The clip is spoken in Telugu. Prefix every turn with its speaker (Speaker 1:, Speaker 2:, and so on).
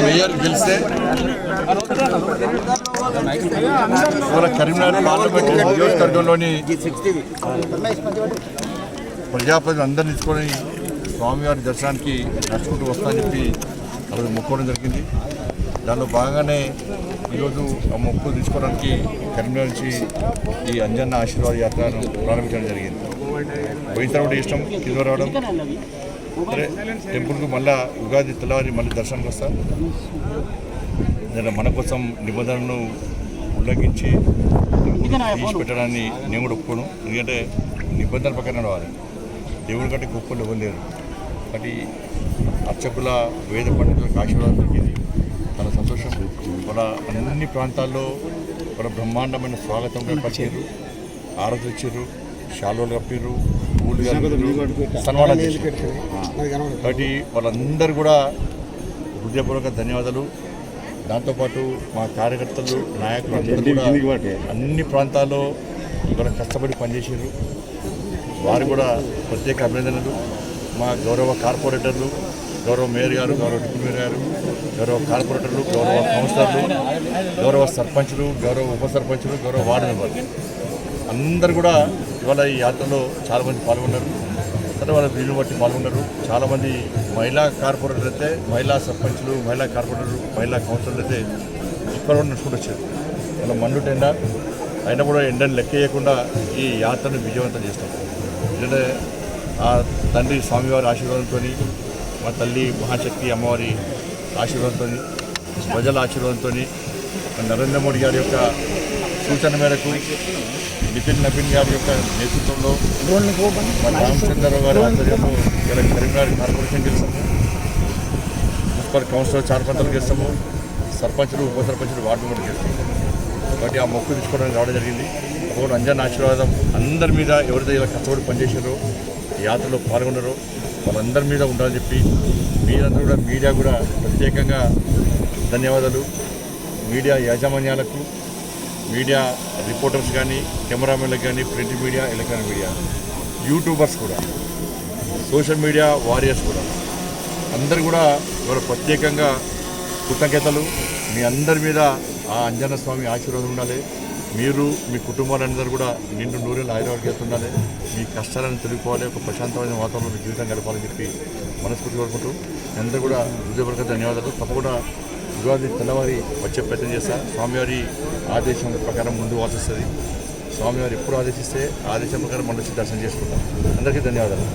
Speaker 1: మేయర్ గెలిస్తే కరీంనగర్ పార్లమెంట్ నియోజకవర్గంలోని ప్రజాప్రతినిధులు అందరినీ తీసుకొని స్వామివారి దర్శనానికి నడుచుకుంటూ వస్తామని చెప్పి అక్కడ మొక్కుకోవడం జరిగింది. దానిలో భాగంగానే ఈరోజు ఆ మొక్కు తీసుకోవడానికి కరీంనగర్ నుంచి ఈ అంజన్న ఆశీర్వాద యాత్రను ప్రారంభించడం జరిగింది. పోయిన కూడా ఇష్టం కింద రావడం, సరే టెంపుల్కు మళ్ళీ ఉగాది తెల్లవారి మళ్ళీ దర్శనానికి వస్తాం. నేను మన కోసం నిబంధనలను ఉల్లంఘించి తీసి పెట్టడాన్ని నేను కూడా ఒప్పుకోను. ఎందుకంటే నిబంధనల ప్రకారం రావాలి. దేవుడి కంటే గొప్పలు ఎవరు లేరు. కాబట్టి అర్చకుల వేద పండితులకు ఆశీర్వాదం దొరికింది. చాలా సంతోషం. వాళ్ళ అన్ని ప్రాంతాల్లో వాళ్ళ బ్రహ్మాండమైన స్వాగతం పరిచారు, ఆరతులు ఇచ్చారు, శాలువలు కప్పారు, పూలు సన్మానం చేశారు. కాబట్టి వాళ్ళందరూ కూడా హృదయపూర్వక ధన్యవాదాలు. దాంతోపాటు మా కార్యకర్తలు, నాయకులు అందరూ కూడా అన్ని ప్రాంతాల్లో ఇవాళ కష్టపడి పనిచేసారు. వారు కూడా ప్రత్యేక అభినందనలు. మా గౌరవ కార్పొరేటర్లు, గౌరవ మేయర్ గారు, గౌరవ డిప్యూటీ మేయర్ గారు, గౌరవ కార్పొరేటర్లు, గౌరవ కౌన్సిలర్లు, గౌరవ సర్పంచులు, గౌరవ ఉప సర్పంచులు, గౌరవ వార్డు మెంబర్లు అందరూ కూడా ఇవాళ ఈ యాత్రలో చాలామంది పాల్గొన్నారు. సరే వాళ్ళ వీలుని బట్టి పాల్గొన్నారు. చాలామంది మహిళా కార్పొరేటర్లు అయితే, మహిళా సర్పంచులు, మహిళా కార్పొరేటర్లు, మహిళా కౌన్సిలర్లు అయితే ఇక్కడ నడుచుకుంటూ వచ్చారు. వాళ్ళ మండుట ఎండ అయినా కూడా ఎండను లెక్క చేయకుండా ఈ యాత్రను విజయవంతం చేస్తాం. ఎందుకంటే ఆ తండ్రి స్వామివారి ఆశీర్వాదంతో, మా తల్లి మహాశక్తి అమ్మవారి ఆశీర్వాదంతో, ప్రజల ఆశీర్వాదంతో, నరేంద్ర మోడీ గారి యొక్క సూచన మేరకు, నితిన్ నవీన్ గారి యొక్క నేతృత్వంలో, రామచంద్రరావు గారి ఆధ్వర్యంలో ఇలా కరీంనగర్ కార్పొరేషన్ గెలుస్తాము, మున్సిపల్ కౌన్సిలర్ చార్పంతలు గెలుస్తాము, సర్పంచులు, ఉప సర్పంచులు, వార్డు మెంబర్లు గెలుస్తాము. కాబట్టి ఆ మొక్కు తీసుకోవడానికి రావడం జరిగింది. అప్పుడు అంజన్న ఆశీర్వాదం అందరి మీద, ఎవరైతే ఇలా కష్టపడి పనిచేసారో, యాత్రలో పాల్గొన్నారో వాళ్ళందరి మీద ఉండాలని చెప్పి మీరందరూ కూడా, మీడియా కూడా ప్రత్యేకంగా ధన్యవాదాలు. మీడియా యాజమాన్యాలకు, మీడియా రిపోర్టర్స్ కానీ, కెమెరామెన్లకు కానీ, print media, electronic media, YouTubers కూడా, సోషల్ మీడియా వారియర్స్ కూడా అందరు కూడా ఇవాళ ప్రత్యేకంగా కృతజ్ఞతలు. మీ అందరి మీద ఆ అంజన్న స్వామి ఆశీర్వాదం ఉండాలి. మీరు, మీ కుటుంబాలందరూ కూడా నిండు నూరేళ్ళు ఆయుర్వేదాలు ఉండాలి. మీ కష్టాలను తెలుపుకోవాలి. ఒక ప్రశాంతమైన వాతావరణంలో జీవితం గడపాలని చెప్పి మనస్ఫూర్తి కోరుకుంటూ అందరూ కూడా హృదయపూర్వక ధన్యవాదాలు. తప్పకుండా ఉగాది తెల్లవారి వచ్చే ప్రయత్నం చేస్తా. స్వామివారి ఆదేశం ప్రకారం ముందు వాసిస్తుంది. స్వామివారు ఎప్పుడు ఆదేశిస్తే ఆదేశం ప్రకారం మనం వచ్చి దర్శనం చేసుకుంటాం. అందరికీ ధన్యవాదాలు.